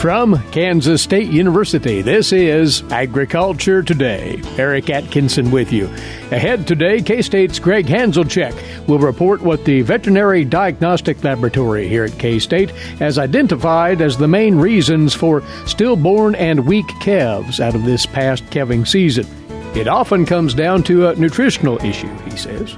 From Kansas State University, this is Agriculture Today. Eric Atkinson with you. Ahead today, K-State's Gregg Hanzlicek will report what the Veterinary Diagnostic Laboratory here at K-State has identified as the main reasons for stillborn and weak calves out of this past calving season. It often comes down to a nutritional issue, he says.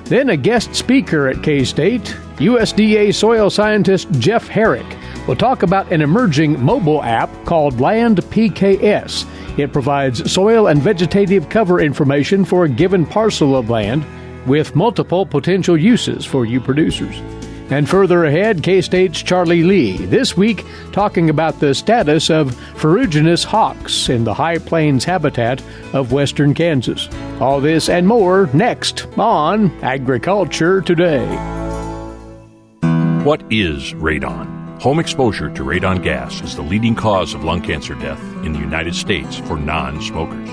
Then a guest speaker at K-State, USDA soil scientist Jeff Herrick, will talk about an emerging mobile app called LandPKS. It provides soil and vegetative cover information for a given parcel of land with multiple potential uses for you producers. And further ahead, K-State's Charlie Lee, this week talking about the status of Ferruginous Hawks in the High Plains habitat of western Kansas. All this and more next on Agriculture Today. What is radon? Home exposure to radon gas is the leading cause of lung cancer death in the United States for non-smokers.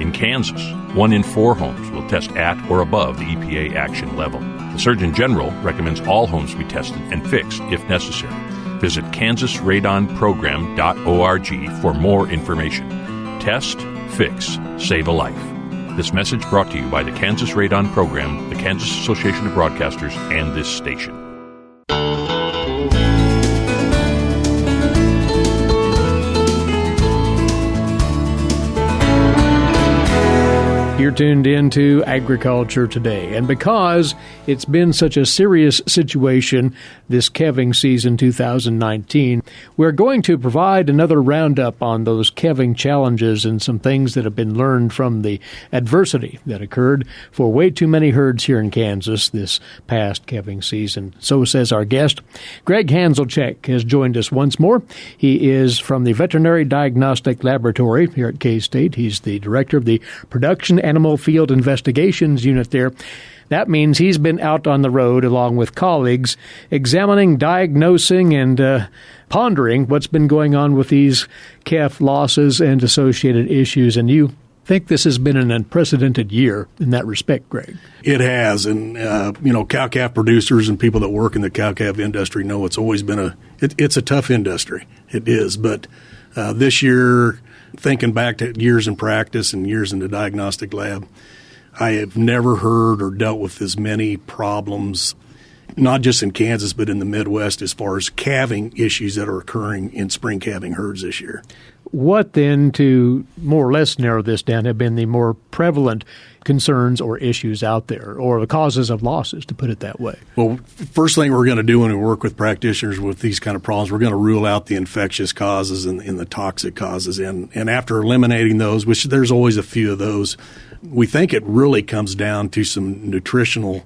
In Kansas, 1 in 4 homes will test at or above the EPA action level. The Surgeon General recommends all homes be tested and fixed if necessary. Visit kansasradonprogram.org for more information. Test, fix, save a life. This message brought to you by the Kansas Radon Program, the Kansas Association of Broadcasters, and this station. You're tuned into Agriculture Today, and because it's been such a serious situation this calving season 2019, we're going to provide another roundup on those calving challenges and some things that have been learned from the adversity that occurred for way too many herds here in Kansas this past calving season. So says our guest. Gregg Hanzlicek has joined us once more. He is from the Veterinary Diagnostic Laboratory here at K-State. He's the director of the Production Animal Field Investigations Unit there. That means he's been out on the road along with colleagues examining, diagnosing, and pondering what's been going on with these calf losses and associated issues. And you think this has been an unprecedented year in that respect, Gregg? It has. And, cow-calf producers and people that work in the cow-calf industry know it's always been it's a tough industry. It is. But this year, thinking back to years in practice and years in the diagnostic lab, I have never heard or dealt with as many problems, not just in Kansas, but in the Midwest as far as calving issues that are occurring in spring calving herds this year. What then, to more or less narrow this down, have been the more prevalent concerns or issues out there, or the causes of losses, to put it that way? Well, first thing we're going to do when we work with practitioners with these kind of problems, we're going to rule out the infectious causes and the toxic causes. And after eliminating those, which there's always a few of those, we think it really comes down to some nutritional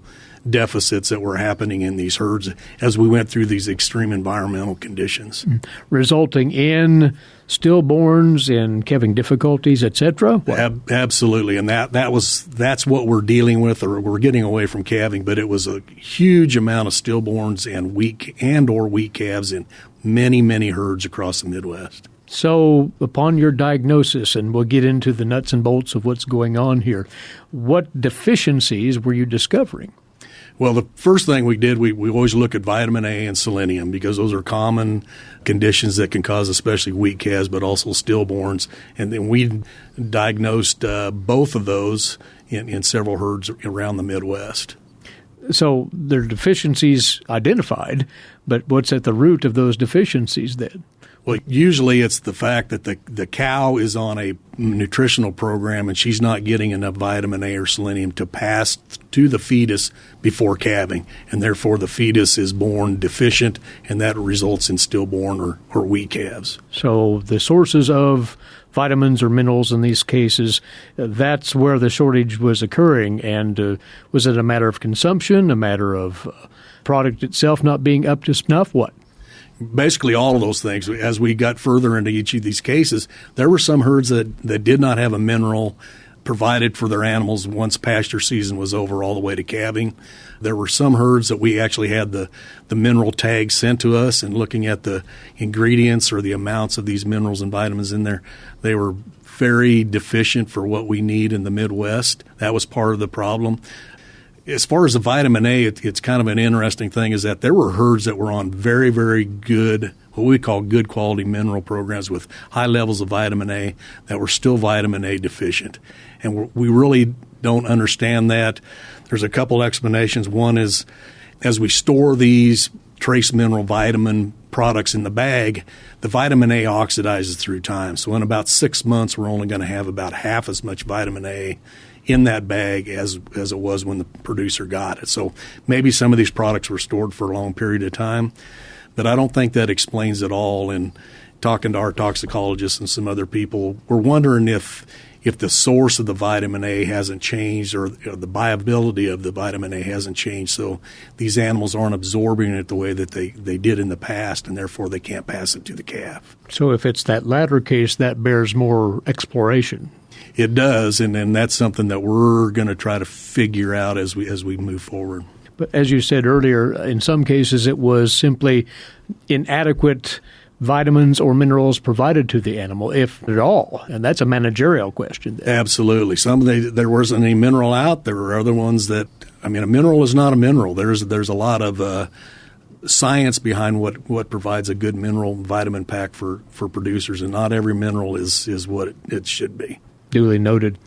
deficits that were happening in these herds as we went through these extreme environmental conditions. Resulting in stillborns and calving difficulties, etc.? Absolutely. And that's what we're dealing with, or we're getting away from calving, but it was a huge amount of stillborns and weak calves in many, many herds across the Midwest. So upon your diagnosis, and we'll get into the nuts and bolts of what's going on here, what deficiencies were you discovering? Well, the first thing we did, we always look at vitamin A and selenium because those are common conditions that can cause especially weak calves, but also stillborns. And then we diagnosed both of those in several herds around the Midwest. So there are deficiencies identified, but what's at the root of those deficiencies then? Well, usually it's the fact that the cow is on a nutritional program and she's not getting enough vitamin A or selenium to pass to the fetus before calving, and therefore the fetus is born deficient, and that results in stillborn or weak calves. So the sources of vitamins or minerals in these cases, that's where the shortage was occurring. And was it a matter of consumption, a matter of product itself not being up to snuff? What? Basically all of those things. As we got further into each of these cases, there were some herds that did not have a mineral provided for their animals once pasture season was over all the way to calving. There were some herds that we actually had the mineral tag sent to us, and looking at the ingredients or the amounts of these minerals and vitamins in there, they were very deficient for what we need in the Midwest. That was part of the problem. as far as the vitamin A, it's kind of an interesting thing is that there were herds that were on very, very good, what we call good quality mineral programs with high levels of vitamin A that were still vitamin A deficient. And we really don't understand that. There's a couple explanations. One is as we store these trace mineral vitamin products in the bag, the vitamin A oxidizes through time. So in about 6 months, we're only going to have about half as much vitamin A in that bag as it was when the producer got it. So maybe some of these products were stored for a long period of time, but I don't think that explains it all. And talking to our toxicologists and some other people, we're wondering if the source of the vitamin A hasn't changed or the viability of the vitamin A hasn't changed, so these animals aren't absorbing it the way that they did in the past, and therefore they can't pass it to the calf. So if it's that latter case, that bears more exploration. It does, and that's something that we're going to try to figure out as we move forward. But as you said earlier, in some cases it was simply inadequate vitamins or minerals provided to the animal, if at all, and that's a managerial question. Absolutely. There wasn't any mineral out. There were other ones that, a mineral is not a mineral. There's a lot of science behind what provides a good mineral vitamin pack for producers, and not every mineral is what it should be. Duly noted.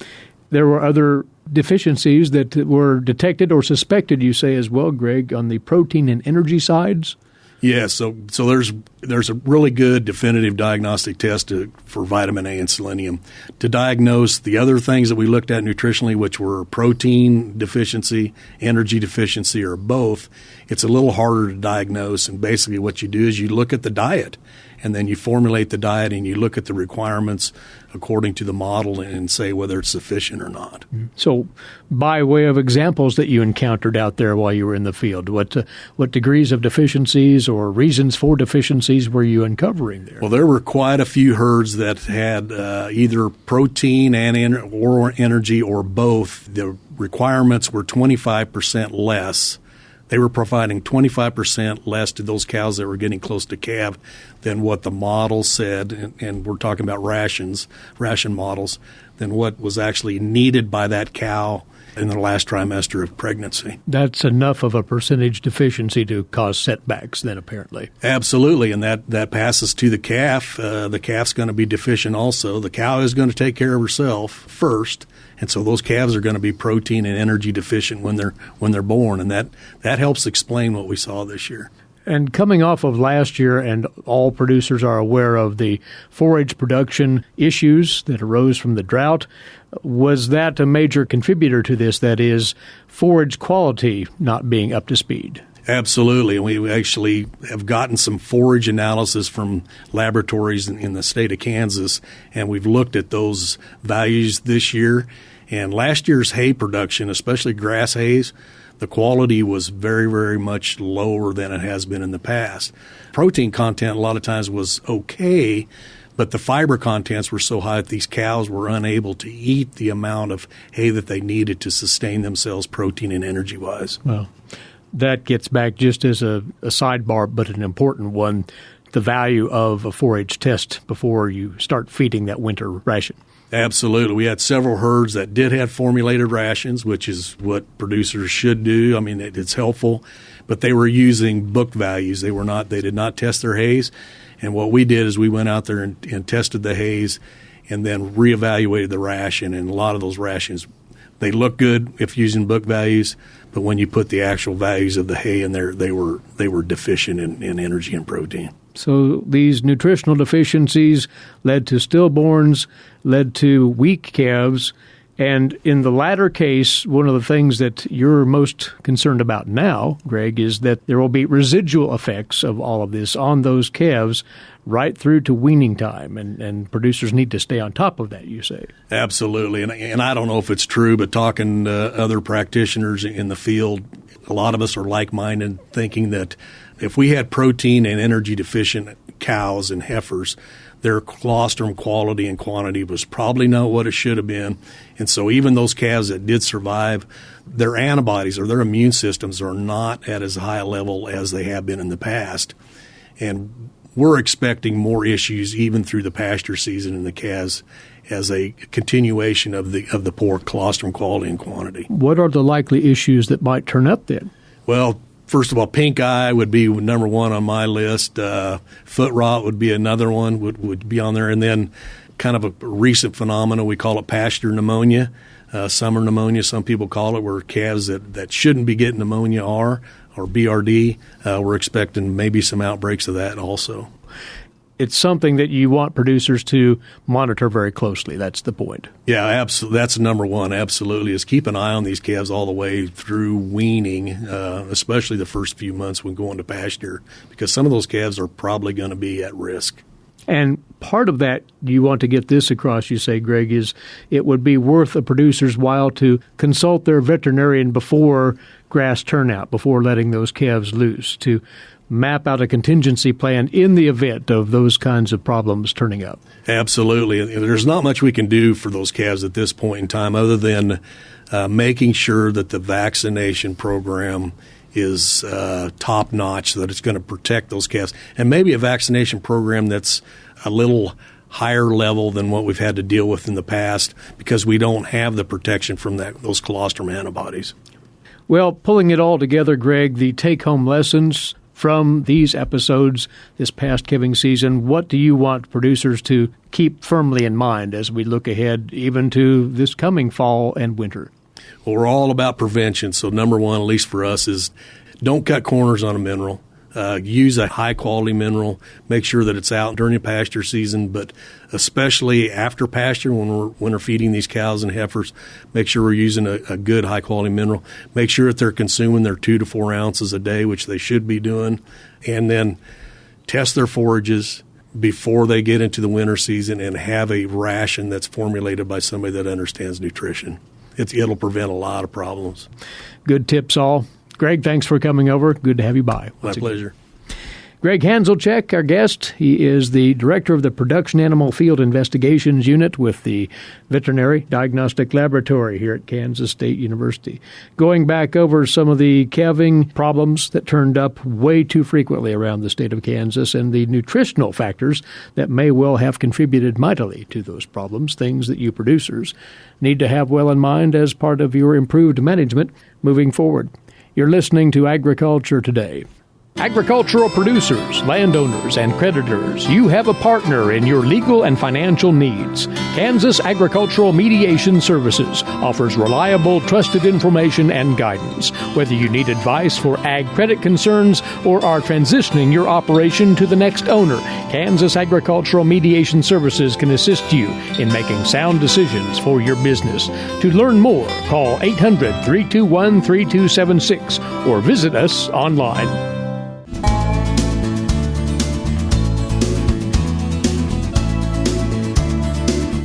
There were other deficiencies that were detected or suspected, you say as well, Gregg, on the protein and energy sides? Yes, so there's a really good definitive diagnostic test for vitamin A and selenium to diagnose the other things that we looked at nutritionally, which were protein deficiency, energy deficiency, or both. It's a little harder to diagnose, and basically what you do is you look at the diet, and then you formulate the diet and you look at the requirements according to the model and say whether it's sufficient or not. So by way of examples that you encountered out there while you were in the field, what degrees of deficiencies or reasons for deficiencies were you uncovering there? Well, there were quite a few herds that had either protein or energy or both. The requirements were 25% less. They were providing 25% less to those cows that were getting close to calf than what the model said, and we're talking about ration models, than what was actually needed by that cow in the last trimester of pregnancy. That's enough of a percentage deficiency to cause setbacks then, apparently. Absolutely, and that passes to the calf. The calf's going to be deficient also. The cow is going to take care of herself first, and so those calves are going to be protein and energy deficient when they're born, and that helps explain what we saw this year. And coming off of last year, and all producers are aware of the forage production issues that arose from the drought, was that a major contributor to this, that is, forage quality not being up to speed? Absolutely. And we actually have gotten some forage analysis from laboratories in the state of Kansas, and we've looked at those values this year. And last year's hay production, especially grass hays, the quality was very, very much lower than it has been in the past. Protein content a lot of times was okay, but the fiber contents were so high that these cows were unable to eat the amount of hay that they needed to sustain themselves protein and energy-wise. Well, that gets back just as a sidebar, but an important one, the value of a forage test before you start feeding that winter ration. Absolutely. We had several herds that did have formulated rations, which is what producers should do. It's helpful, but they were using book values. They did not test their hays. And what we did is we went out there and tested the hays and then reevaluated the ration. And a lot of those rations, they look good if using book values, but when you put the actual values of the hay in there, they were deficient in energy and protein. So these nutritional deficiencies led to stillborns, led to weak calves, and in the latter case, one of the things that you're most concerned about now, Gregg, is that there will be residual effects of all of this on those calves right through to weaning time, and producers need to stay on top of that, you say. Absolutely, and I don't know if it's true, but talking to other practitioners in the field, a lot of us are like-minded, thinking that if we had protein and energy deficient cows and heifers, their colostrum quality and quantity was probably not what it should have been. And so even those calves that did survive, their antibodies or their immune systems are not at as high a level as they have been in the past. And we're expecting more issues even through the pasture season in the calves as a continuation of the poor colostrum quality and quantity. What are the likely issues that might turn up then? Well, first of all, pink eye would be number one on my list. Foot rot would be another one, would be on there. And then kind of a recent phenomenon, we call it pasture pneumonia, summer pneumonia, some people call it, where calves that shouldn't be getting pneumonia or BRD. We're expecting maybe some outbreaks of that also. It's something that you want producers to monitor very closely. That's the point. Yeah, absolutely. That's number one, absolutely, is keep an eye on these calves all the way through weaning, especially the first few months when going to pasture, because some of those calves are probably going to be at risk. And part of that, you want to get this across, you say, Gregg, is it would be worth a producer's while to consult their veterinarian before grass turnout, before letting those calves loose, to map out a contingency plan in the event of those kinds of problems turning up. Absolutely. There's not much we can do for those calves at this point in time other than making sure that the vaccination program is top-notch, so that it's going to protect those calves, and maybe a vaccination program that's a little higher level than what we've had to deal with in the past because we don't have the protection from those colostrum antibodies. Well, pulling it all together, Gregg, the take-home lessons from these episodes this past calving season, what do you want producers to keep firmly in mind as we look ahead even to this coming fall and winter? Well, we're all about prevention, so number one, at least for us, is don't cut corners on a mineral. Use a high-quality mineral. Make sure that it's out during the pasture season, but especially after pasture when we're feeding these cows and heifers, make sure we're using a good high-quality mineral. Make sure that they're consuming their 2 to 4 ounces a day, which they should be doing, and then test their forages before they get into the winter season and have a ration that's formulated by somebody that understands nutrition. It'll prevent a lot of problems. Good tips all. Gregg, thanks for coming over. Good to have you by. My pleasure. Gregg Hanzlicek, our guest. He is the director of the Production Animal Field Investigations Unit with the Veterinary Diagnostic Laboratory here at Kansas State University. Going back over some of the calving problems that turned up way too frequently around the state of Kansas and the nutritional factors that may well have contributed mightily to those problems, things that you producers need to have well in mind as part of your improved management moving forward. You're listening to Agriculture Today. Agricultural producers, landowners, and creditors, you have a partner in your legal and financial needs. Kansas Agricultural Mediation Services offers reliable, trusted information and guidance. Whether you need advice for ag credit concerns or are transitioning your operation to the next owner, Kansas Agricultural Mediation Services can assist you in making sound decisions for your business. To learn more, call 800-321-3276 or visit us online.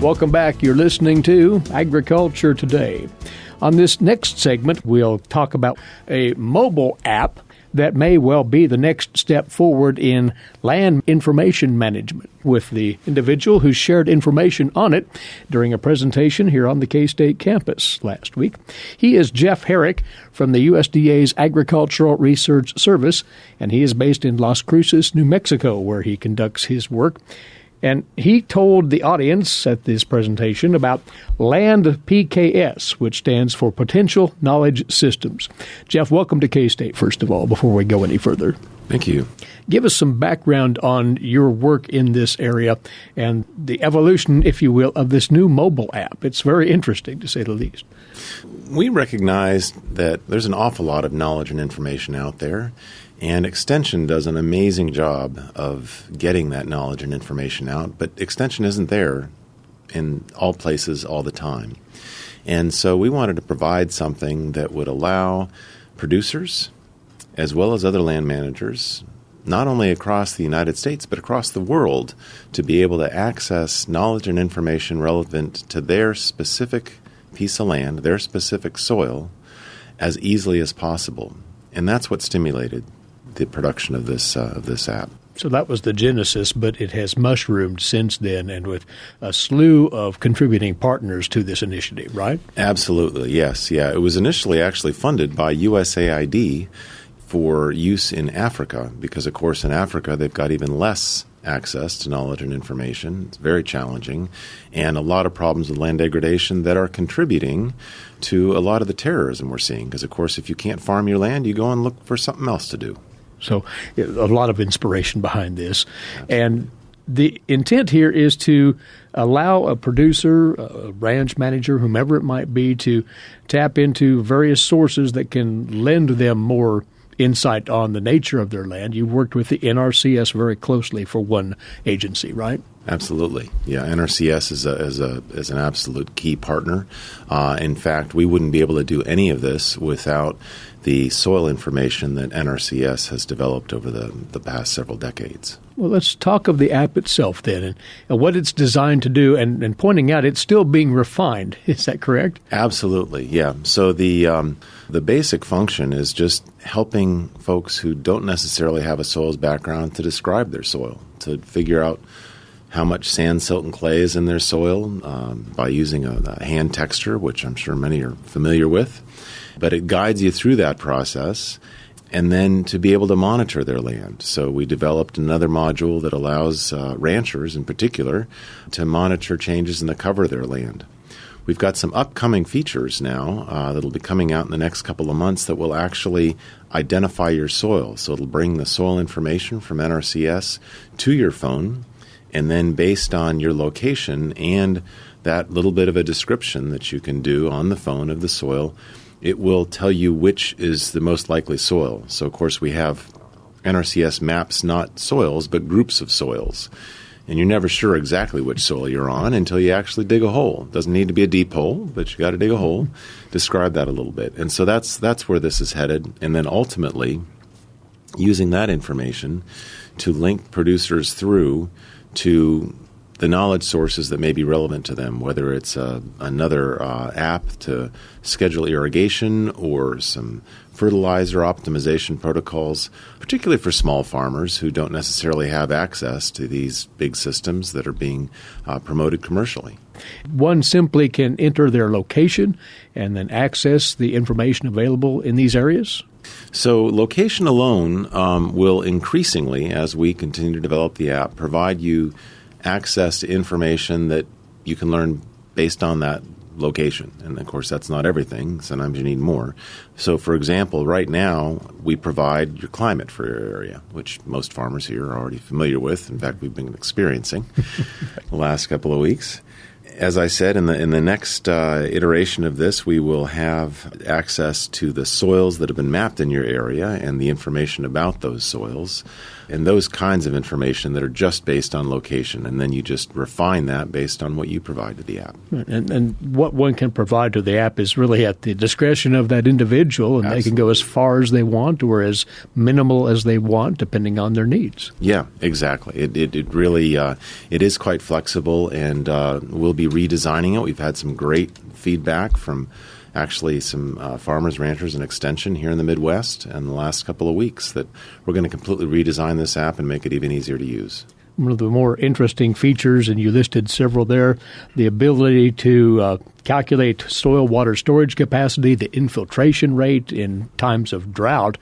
Welcome back. You're listening to Agriculture Today. On this next segment, we'll talk about a mobile app that may well be the next step forward in land information management with the individual who shared information on it during a presentation here on the K-State campus last week. He is Jeff Herrick from the USDA's Agricultural Research Service, and he is based in Las Cruces, New Mexico, where he conducts his work. And he told the audience at this presentation about LandPKS, which stands for Potential Knowledge Systems. Jeff, welcome to K-State, first of all, before we go any further. Thank you. Give us some background on your work in this area and the evolution, if you will, of this new mobile app. It's very interesting, to say the least. We recognize that there's an awful lot of knowledge and information out there, and Extension does an amazing job of getting that knowledge and information out, but Extension isn't there in all places all the time. And so we wanted to provide something that would allow producers, as well as other land managers, not only across the United States, but across the world, to be able to access knowledge and information relevant to their specific piece of land, their specific soil, as easily as possible. And that's what stimulated the production of this app. So that was the genesis, but it has mushroomed since then, and with a slew of contributing partners to this initiative, right? Absolutely, yes. Yeah, it was initially actually funded by USAID for use in Africa because, of course, in Africa they've got even less access to knowledge and information. It's very challenging, and a lot of problems with land degradation that are contributing to a lot of the terrorism we're seeing. Because, of course, if you can't farm your land, you go and look for something else to do. So a lot of inspiration behind this. Absolutely. And the intent here is to allow a producer, a ranch manager, whomever it might be, to tap into various sources that can lend them more insight on the nature of their land. You worked with the NRCS very closely for one agency, right? Absolutely. Yeah, NRCS is an absolute key partner. In fact, we wouldn't be able to do any of this without the soil information that NRCS has developed over the past several decades. Well, let's talk of the app itself then and what it's designed to do, and pointing out it's still being refined. Is that correct? Absolutely, yeah. So the basic function is just helping folks who don't necessarily have a soils background to describe their soil, to figure out how much sand, silt, and clay is in their soil by using a hand texture, which I'm sure many are familiar with. But it guides you through that process, and then to be able to monitor their land. So we developed another module that allows ranchers in particular to monitor changes in the cover of their land. We've got some upcoming features now that will be coming out in the next couple of months that will actually identify your soil. So it'll bring the soil information from NRCS to your phone, and then based on your location and that little bit of a description that you can do on the phone of the soil, it will tell you which is the most likely soil. So, of course, we have NRCS maps, not soils, but groups of soils. And you're never sure exactly which soil you're on until you actually dig a hole. It doesn't need to be a deep hole, but you got to dig a hole. Describe that a little bit. And so that's where this is headed. And then ultimately, using that information to link producers through to the knowledge sources that may be relevant to them, whether it's another app to schedule irrigation or some fertilizer optimization protocols, particularly for small farmers who don't necessarily have access to these big systems that are being promoted commercially. One simply can enter their location and then access the information available in these areas? So location alone will increasingly, as we continue to develop the app, provide you access to information that you can learn based on that location. And, of course, that's not everything. Sometimes you need more. So, for example, right now we provide your climate for your area, which most farmers here are already familiar with. In fact, we've been experiencing the last couple of weeks. As I said, in the next iteration of this, we will have access to the soils that have been mapped in your area and the information about those soils and those kinds of information that are just based on location. And then you just refine that based on what you provide to the app. And what one can provide to the app is really at the discretion of that individual, and Absolutely. They can go as far as they want or as minimal as they want, depending on their needs. Yeah, exactly. It really it is quite flexible, and we'll be redesigning it. We've had some great feedback from actually some farmers, ranchers, and extension here in the Midwest in the last couple of weeks that we're going to completely redesign this app and make it even easier to use. One of the more interesting features, and you listed several there, the ability to calculate soil water storage capacity, the infiltration rate in times of drought.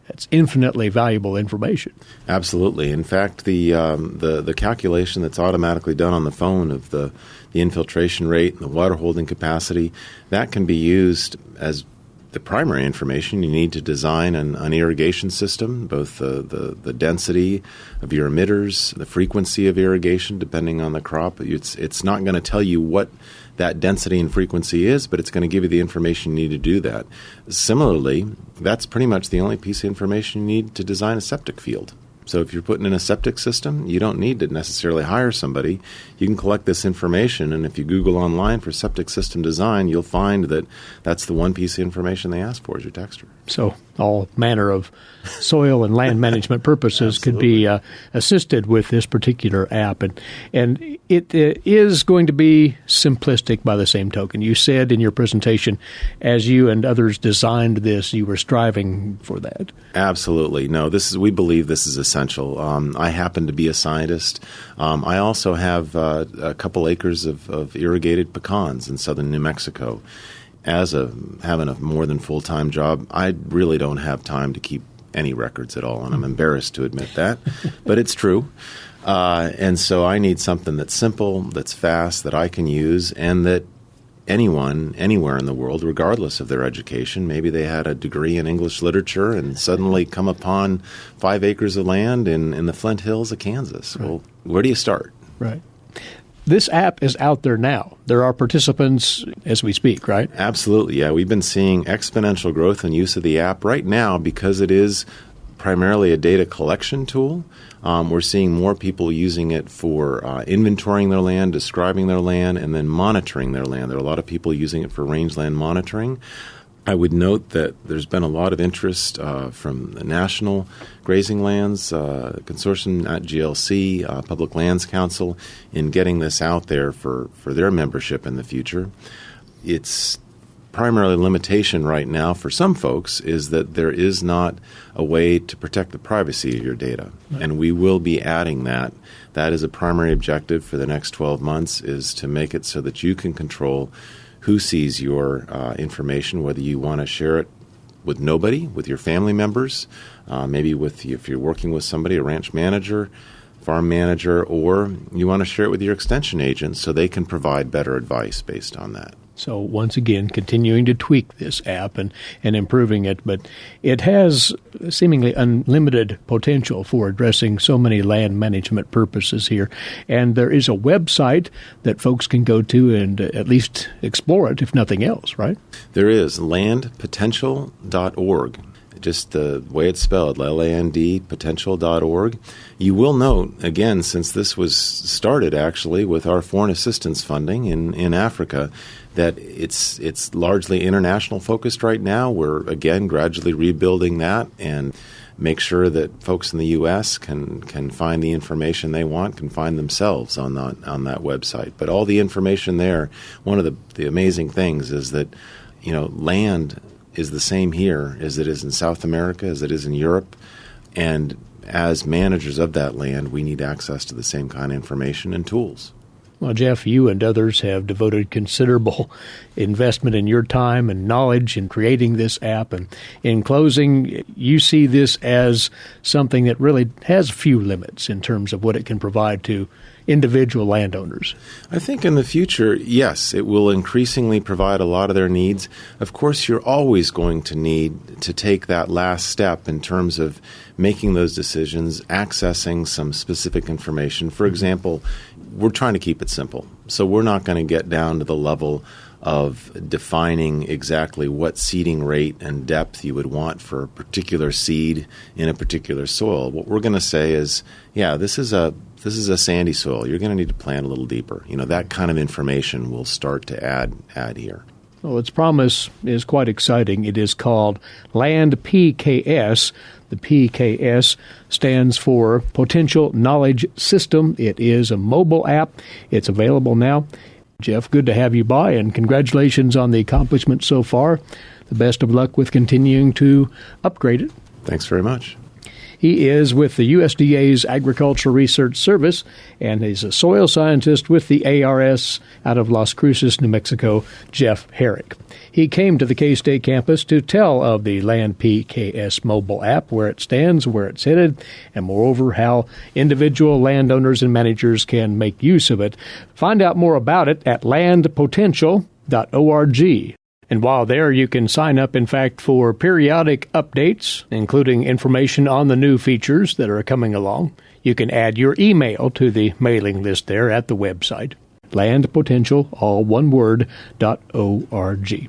That's infinitely valuable information. Absolutely. In fact, the calculation that's automatically done on the phone of the infiltration rate and the water holding capacity, that can be used as the primary information you need to design an irrigation system, both the density of your emitters, the frequency of irrigation, depending on the crop. It's not going to tell you what that density and frequency is, but it's going to give you the information you need to do that. Similarly, that's pretty much the only piece of information you need to design a septic field. So if you're putting in a septic system, you don't need to necessarily hire somebody. You can collect this information, and if you Google online for septic system design, you'll find that that's the one piece of information they ask for is your texture. So all manner of soil and land management purposes could be assisted with this particular app. And it is going to be simplistic by the same token. You said in your presentation, as you and others designed this, you were striving for that. Absolutely. No, we believe this is essential. I happen to be a scientist. I also have a couple acres of irrigated pecans in southern New Mexico. As having a more than full-time job, I really don't have time to keep any records at all, and I'm embarrassed to admit that, but it's true. And so I need something that's simple, that's fast, that I can use, and that anyone, anywhere in the world, regardless of their education, maybe they had a degree in English literature and suddenly come upon 5 acres of land in the Flint Hills of Kansas. Right. Well, where do you start? Right. This app is out there now. There are participants as we speak, right? Absolutely, yeah. We've been seeing exponential growth in use of the app right now because it is primarily a data collection tool. We're seeing more people using it for inventorying their land, describing their land, and then monitoring their land. There are a lot of people using it for rangeland monitoring. I would note that there's been a lot of interest from the National Grazing Lands Consortium at GLC, Public Lands Council, in getting this out there for their membership in the future. Its primary limitation right now for some folks is that there is not a way to protect the privacy of your data, and we will be adding that. That is a primary objective for the next 12 months, is to make it so that you can control who sees your information, whether you want to share it with nobody, with your family members, maybe if you're working with somebody, a ranch manager, farm manager, or you want to share it with your extension agent so they can provide better advice based on that. So once again, continuing to tweak this app and improving it, but it has seemingly unlimited potential for addressing so many land management purposes here. And there is a website that folks can go to and at least explore it, if nothing else, right? There is, landpotential.org. Just the way it's spelled, LAND, potential.org. You will note, again, since this was started actually with our foreign assistance funding in Africa, that it's largely international focused right now. We're, again, gradually rebuilding that and make sure that folks in the U.S. can find the information they want, can find themselves on that website. But all the information there, one of the amazing things is that, land is the same here as it is in South America, as it is in Europe. And as managers of that land, we need access to the same kind of information and tools. Well, Jeff, you and others have devoted considerable investment in your time and knowledge in creating this app. And in closing, you see this as something that really has few limits in terms of what it can provide to individual landowners. I think in the future, yes, it will increasingly provide a lot of their needs. Of course, you're always going to need to take that last step in terms of making those decisions, accessing some specific information. For example, we're trying to keep it simple. So we're not going to get down to the level of defining exactly what seeding rate and depth you would want for a particular seed in a particular soil. What we're going to say is, yeah, this is a sandy soil. You're going to need to plant a little deeper. That kind of information will start to add here. Well, its promise is quite exciting. It is called LandPKS. The PKS stands for Potential Knowledge System. It is a mobile app. It's available now. Jeff, good to have you by, and congratulations on the accomplishment so far. The best of luck with continuing to upgrade it. Thanks very much. He is with the USDA's Agricultural Research Service, and he's a soil scientist with the ARS out of Las Cruces, New Mexico, Jeff Herrick. He came to the K-State campus to tell of the LandPKS mobile app, where it stands, where it's headed, and moreover, how individual landowners and managers can make use of it. Find out more about it at landpotential.org. And while there, you can sign up, in fact, for periodic updates, including information on the new features that are coming along. You can add your email to the mailing list there at the website, landpotential, all one word, .org.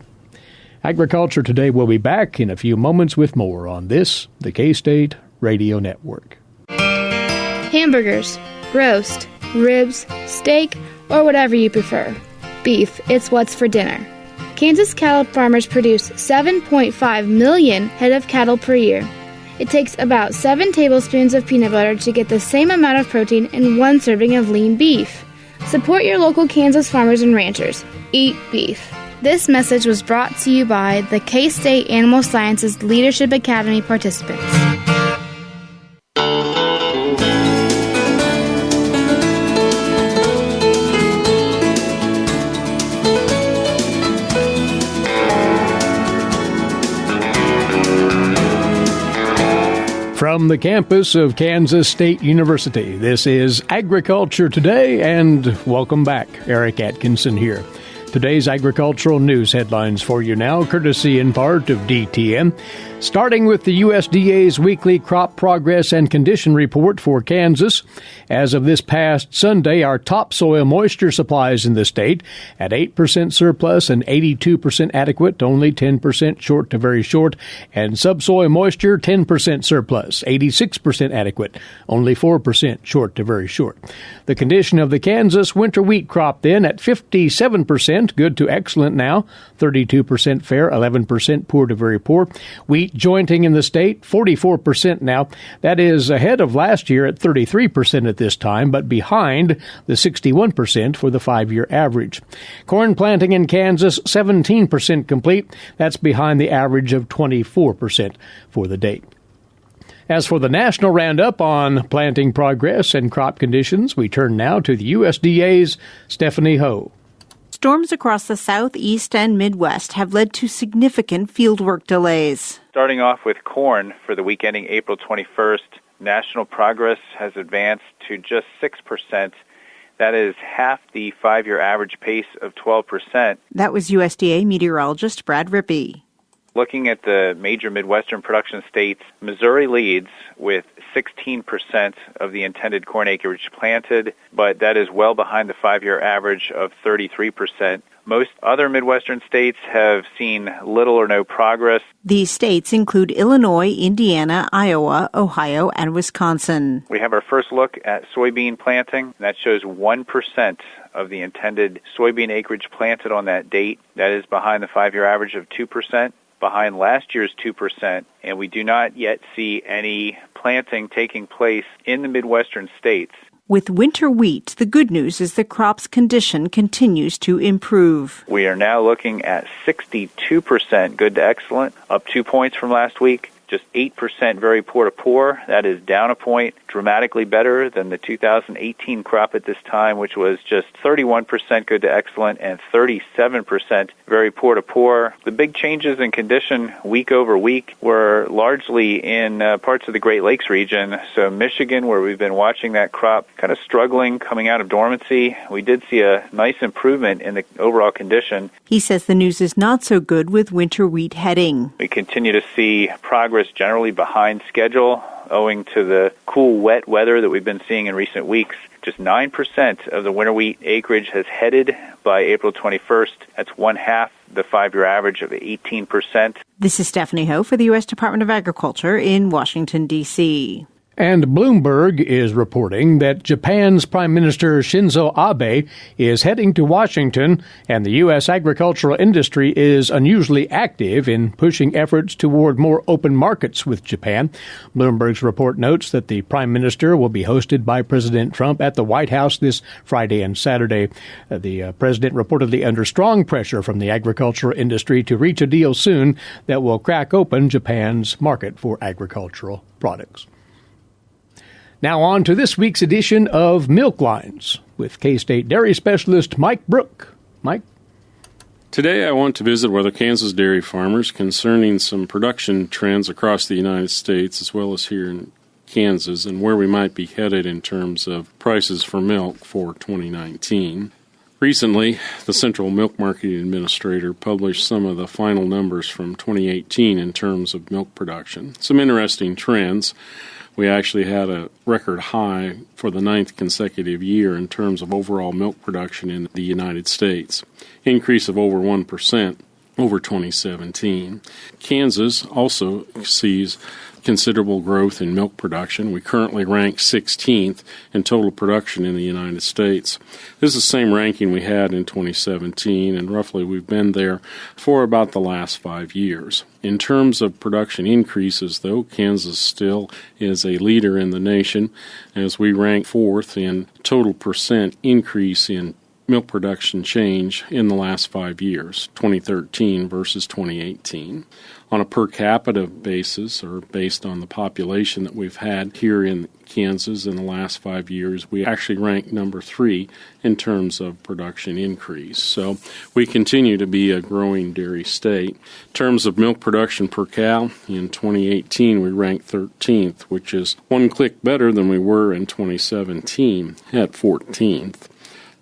Agriculture Today will be back in a few moments with more on this, the K-State Radio Network. Hamburgers, roast, ribs, steak, or whatever you prefer. Beef, it's what's for dinner. Kansas cattle farmers produce 7.5 million head of cattle per year. It takes about 7 tablespoons of peanut butter to get the same amount of protein in 1 serving of lean beef. Support your local Kansas farmers and ranchers. Eat beef. This message was brought to you by the K-State Animal Sciences Leadership Academy participants. From the campus of Kansas State University, this is Agriculture Today, and welcome back. Eric Atkinson here. Today's agricultural news headlines for you now, courtesy in part of DTN. Starting with the USDA's weekly crop progress and condition report for Kansas. As of this past Sunday, our topsoil moisture supplies in the state at 8% surplus and 82% adequate, only 10% short to very short, and subsoil moisture 10% surplus, 86% adequate, only 4% short to very short. The condition of the Kansas winter wheat crop then at 57%, good to excellent now, 32% fair, 11% poor to very poor. Wheat jointing in the state, 44% now. That is ahead of last year at 33% at this time, but behind the 61% for the 5-year average. Corn planting in Kansas, 17% complete. That's behind the average of 24% for the date. As for the national roundup on planting progress and crop conditions, we turn now to the USDA's Stephanie Ho. Storms across the southeast and Midwest have led to significant fieldwork delays. Starting off with corn for the week ending April 21st, national progress has advanced to just 6%. That is half the 5-year average pace of 12%. That was USDA meteorologist Brad Rippey. Looking at the major Midwestern production states, Missouri leads with 16% of the intended corn acreage planted, but that is well behind the 5-year average of 33%. Most other Midwestern states have seen little or no progress. These states include Illinois, Indiana, Iowa, Ohio, and Wisconsin. We have our first look at soybean planting. That shows 1% of the intended soybean acreage planted on that date. That is behind the 5-year average of 2%. Behind last year's 2%, and we do not yet see any planting taking place in the Midwestern states. With winter wheat, the good news is the crop's condition continues to improve. We are now looking at 62% good to excellent, up 2 points from last week. Just 8% very poor to poor. That is down a point, dramatically better than the 2018 crop at this time, which was just 31% good to excellent and 37% very poor to poor. The big changes in condition week over week were largely in parts of the Great Lakes region. So Michigan, where we've been watching that crop kind of struggling coming out of dormancy, we did see a nice improvement in the overall condition. He says the news is not so good with winter wheat heading. We continue to see progress generally behind schedule owing to the cool, wet weather that we've been seeing in recent weeks. Just 9% of the winter wheat acreage has headed by April 21st. That's 1/2 the 5-year average of 18%. This is Stephanie Ho for the U.S. Department of Agriculture in Washington, D.C. And Bloomberg is reporting that Japan's Prime Minister Shinzo Abe is heading to Washington, and the U.S. agricultural industry is unusually active in pushing efforts toward more open markets with Japan. Bloomberg's report notes that the Prime Minister will be hosted by President Trump at the White House this Friday and Saturday. The president reportedly under strong pressure from the agricultural industry to reach a deal soon that will crack open Japan's market for agricultural products. Now on to this week's edition of Milk Lines with K-State dairy specialist Mike Brook. Mike? Today I want to visit with our Kansas dairy farmers concerning some production trends across the United States as well as here in Kansas and where we might be headed in terms of prices for milk for 2019. Recently, the Central Milk Marketing Administrator published some of the final numbers from 2018 in terms of milk production. Some interesting trends. We actually had a record high for the 9th consecutive year in terms of overall milk production in the United States, increase of over 1% over 2017. Kansas also sees considerable growth in milk production. We currently rank 16th in total production in the United States. This is the same ranking we had in 2017, and roughly we've been there for about the last 5 years. In terms of production increases, though, Kansas still is a leader in the nation as we rank 4th in total percent increase in milk production change in the last 5 years, 2013 versus 2018. On a per capita basis, or based on the population that we've had here in Kansas in the last 5 years, we actually rank number 3 in terms of production increase. So we continue to be a growing dairy state. In terms of milk production per cow, in 2018 we ranked 13th, which is one click better than we were in 2017 at 14th.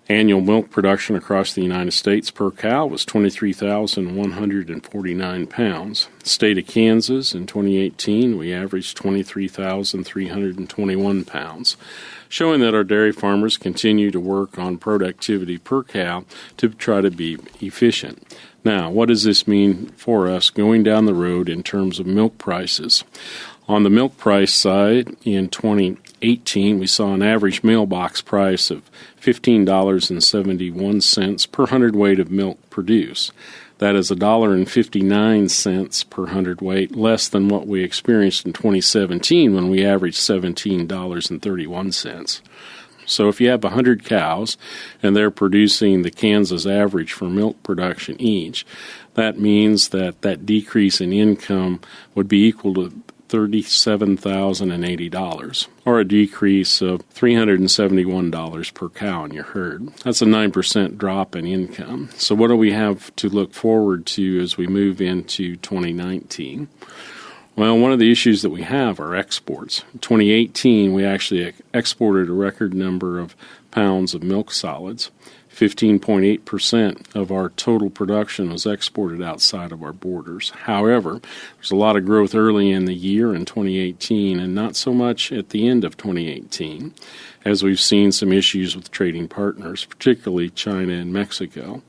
Annual milk production across the United States per cow was 23,149 pounds. The state of Kansas in 2018, we averaged 23,321 pounds, showing that our dairy farmers continue to work on productivity per cow to try to be efficient. Now, what does this mean for us going down the road in terms of milk prices? On the milk price side, in 2018, we saw an average mailbox price of $15.71 per hundredweight of milk produced. That is $1.59 per hundredweight, less than what we experienced in 2017 when we averaged $17.31. So if you have 100 cows and they're producing the Kansas average for milk production each, that means that that decrease in income would be equal to $37,080, or a decrease of $371 per cow in your herd. That's a 9% drop in income. So what do we have to look forward to as we move into 2019? Well, one of the issues that we have are exports. In 2018, we actually exported a record number of pounds of milk solids. 15.8% of our total production was exported outside of our borders. However, there's a lot of growth early in the year in 2018 and not so much at the end of 2018, as we've seen some issues with trading partners, particularly China and Mexico.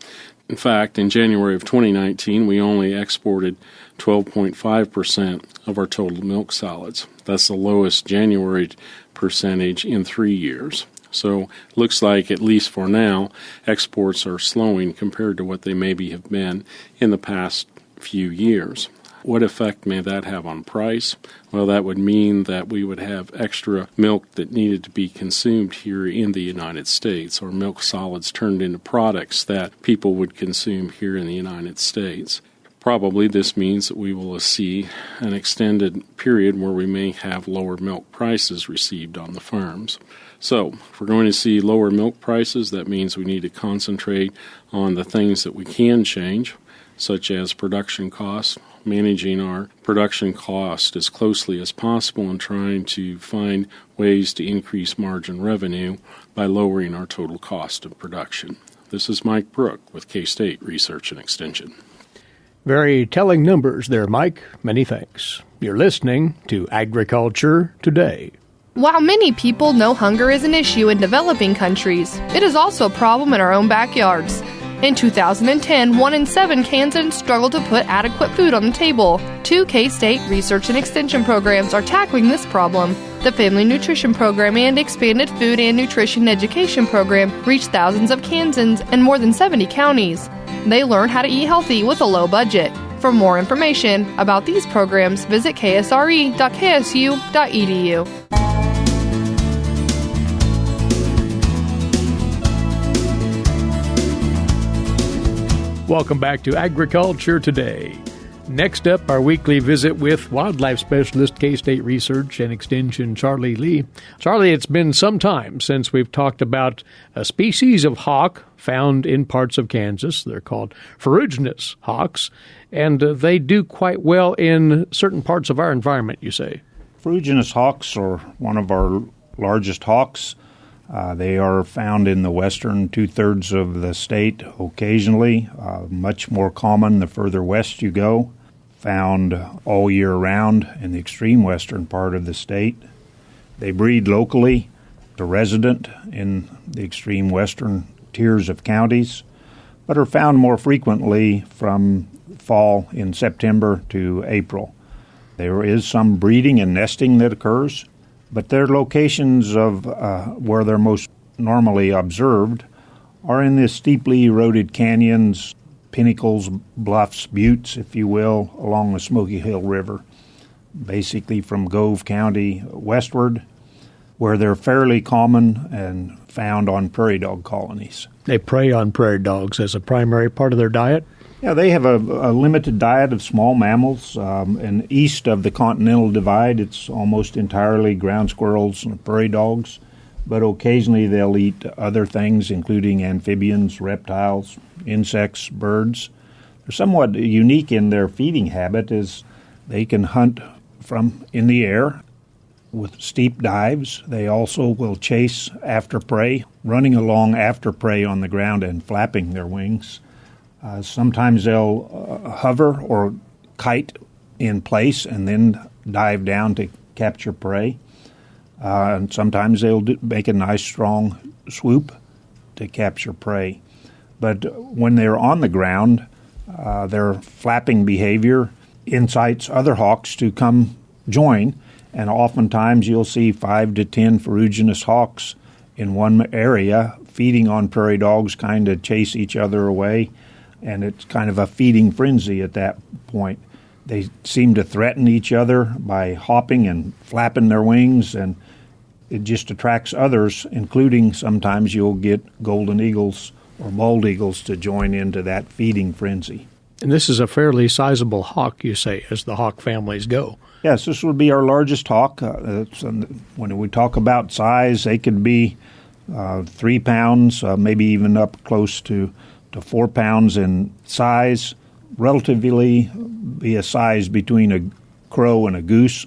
In fact, in January of 2019, we only exported 12.5% of our total milk solids. That's the lowest January percentage in 3 years. So it looks like, at least for now, exports are slowing compared to what they maybe have been in the past few years. What effect may that have on price? Well, that would mean that we would have extra milk that needed to be consumed here in the United States, or milk solids turned into products that people would consume here in the United States. Probably this means that we will see an extended period where we may have lower milk prices received on the farms. So, if we're going to see lower milk prices, that means we need to concentrate on the things that we can change, such as production costs, managing our production cost as closely as possible and trying to find ways to increase margin revenue by lowering our total cost of production. This is Mike Brook with K-State Research and Extension. Very telling numbers there, Mike. Many thanks. You're listening to Agriculture Today. While many people know hunger is an issue in developing countries, it is also a problem in our own backyards. In 2010, 1 in 7 Kansans struggled to put adequate food on the table. 2 K-State Research and Extension programs are tackling this problem. The Family Nutrition Program and Expanded Food and Nutrition Education Program reach thousands of Kansans in more than 70 counties. They learn how to eat healthy with a low budget. For more information about these programs, visit ksre.ksu.edu. Welcome back to Agriculture Today. Next up, our weekly visit with wildlife specialist, K-State Research and Extension, Charlie Lee. Charlie, it's been some time since we've talked about a species of hawk found in parts of Kansas. They're called Ferruginous Hawks, and they do quite well in certain parts of our environment, you say. Ferruginous hawks are one of our largest hawks. They are found in the western two-thirds of the state occasionally, much more common the further west you go, found all year round in the extreme western part of the state. They breed locally, the resident in the extreme western tiers of counties, but are found more frequently from fall in September to April. There is some breeding and nesting that occurs, but their locations of where they're most normally observed are in the steeply eroded canyons, pinnacles, bluffs, buttes, if you will, along the Smoky Hill River, basically from Gove County westward. where they're fairly common and found on prairie dog colonies. They prey on prairie dogs as a primary part of their diet? Yeah, they have a limited diet of small mammals, and east of the Continental Divide, it's almost entirely ground squirrels and prairie dogs, but occasionally they'll eat other things, including amphibians, reptiles, insects, birds. They're somewhat unique in their feeding habit, as they can hunt from in the air with steep dives. They also will chase after prey, running along after prey on the ground and flapping their wings. Sometimes they'll hover or kite in place and then dive down to capture prey. And sometimes they'll make a nice strong swoop to capture prey. But when they're on the ground, their flapping behavior incites other hawks to come join, and oftentimes you'll see 5 to 10 ferruginous hawks in one area feeding on prairie dogs, kind of chase each other away. And it's kind of a feeding frenzy at that point. They seem to threaten each other by hopping and flapping their wings, and it just attracts others, including sometimes you'll get golden eagles or bald eagles to join into that feeding frenzy. And this is a fairly sizable hawk, you say, as the hawk families go. Yes, this would be our largest hawk. When we talk about size, they could be 3 pounds, maybe even up close to 4 pounds in size, relatively be a size between a crow and a goose,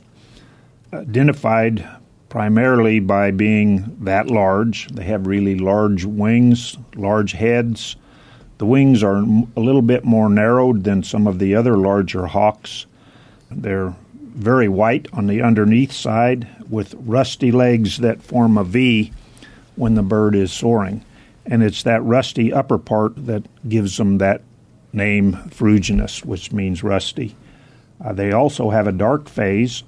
identified primarily by being that large. They have really large wings, large heads. The wings are a little bit more narrowed than some of the other larger hawks. They're very white on the underneath side with rusty legs that form a V when the bird is soaring. And it's that rusty upper part that gives them that name ferruginous, which means rusty. They also have a dark phase,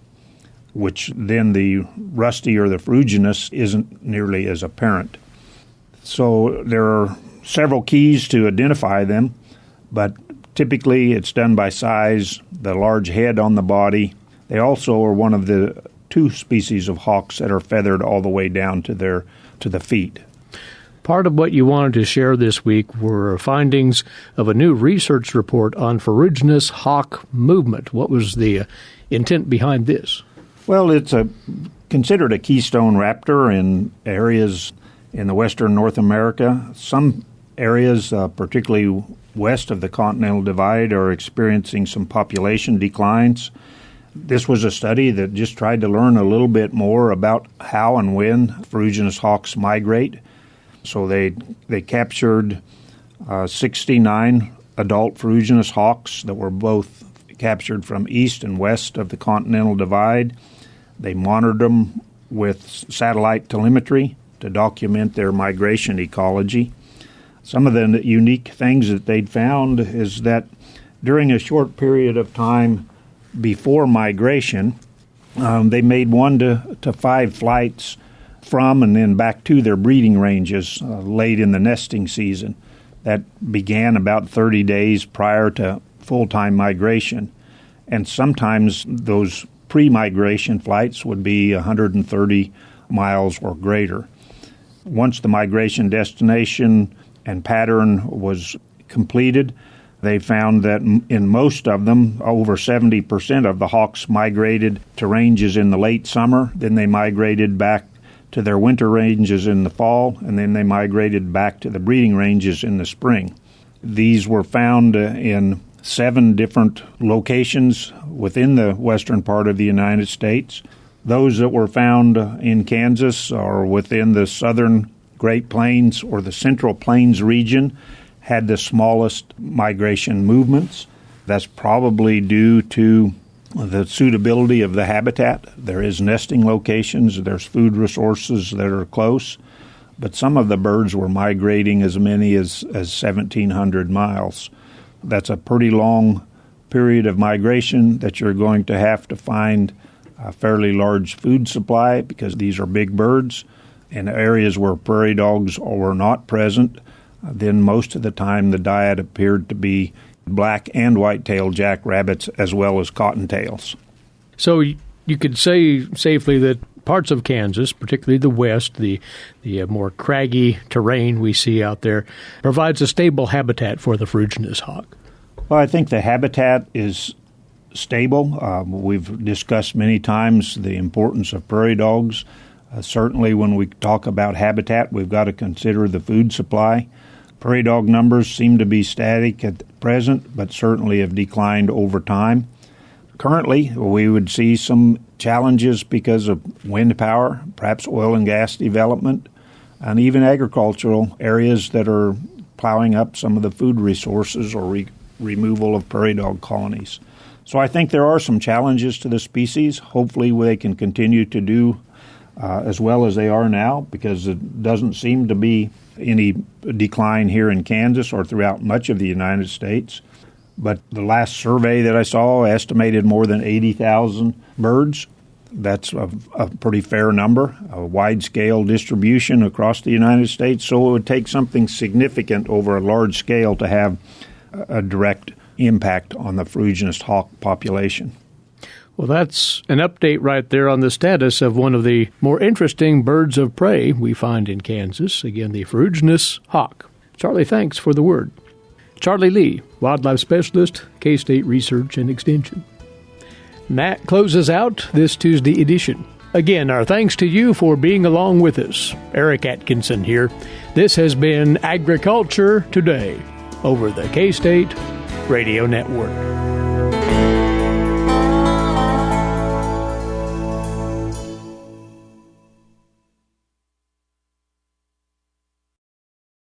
which then the rusty or the ferruginous isn't nearly as apparent. So there are several keys to identify them, but typically it's done by size, the large head on the body. They also are one of the 2 species of hawks that are feathered all the way down to the feet. Part of what you wanted to share this week were findings of a new research report on ferruginous hawk movement. What was the intent behind this? Well, it's considered a keystone raptor in areas in the western North America. Some areas, particularly west of the Continental Divide, are experiencing some population declines. This was a study that just tried to learn a little bit more about how and when ferruginous hawks migrate. So they captured 69 adult ferruginous hawks that were both captured from east and west of the Continental Divide. They monitored them with satellite telemetry to document their migration ecology. Some of the unique things that they'd found is that during a short period of time before migration, they made 1 to 5 flights from and then back to their breeding ranges late in the nesting season. That began about 30 days prior to full-time migration. And sometimes those pre-migration flights would be 130 miles or greater. Once the migration destination and pattern was completed, they found that in most of them, over 70% of the hawks migrated to ranges in the late summer. Then they migrated back to their winter ranges in the fall, and then they migrated back to the breeding ranges in the spring. These were found in 7 different locations within the western part of the United States. Those that were found in Kansas are within the southern Great Plains or the Central Plains region, had the smallest migration movements. That's probably due to the suitability of the habitat. There is nesting locations, there's food resources that are close, but some of the birds were migrating as many as 1,700 miles. That's a pretty long period of migration that you're going to have to find a fairly large food supply because these are big birds. In areas where prairie dogs were not present, then most of the time the diet appeared to be black and white-tailed jackrabbits as well as cottontails. So you could say safely that parts of Kansas, particularly the west, the more craggy terrain we see out there, provides a stable habitat for the Ferruginous hawk? Well, I think the habitat is stable. We've discussed many times the importance of prairie dogs. Certainly when we talk about habitat, we've got to consider the food supply. Prairie dog numbers seem to be static at present, but certainly have declined over time. Currently, we would see some challenges because of wind power, perhaps oil and gas development, and even agricultural areas that are plowing up some of the food resources or removal of prairie dog colonies. So I think there are some challenges to the species. Hopefully they can continue to do as well as they are now, because it doesn't seem to be any decline here in Kansas or throughout much of the United States. But the last survey that I saw estimated more than 80,000 birds. That's a pretty fair number, a wide-scale distribution across the United States. So it would take something significant over a large scale to have a direct impact on the Ferruginous hawk population. Well, that's an update right there on the status of one of the more interesting birds of prey we find in Kansas. Again, the Ferruginous hawk. Charlie, thanks for the word. Charlie Lee, Wildlife Specialist, K-State Research and Extension. And that closes out this Tuesday edition. Again, our thanks to you for being along with us. Eric Atkinson here. This has been Agriculture Today over the K-State Radio Network.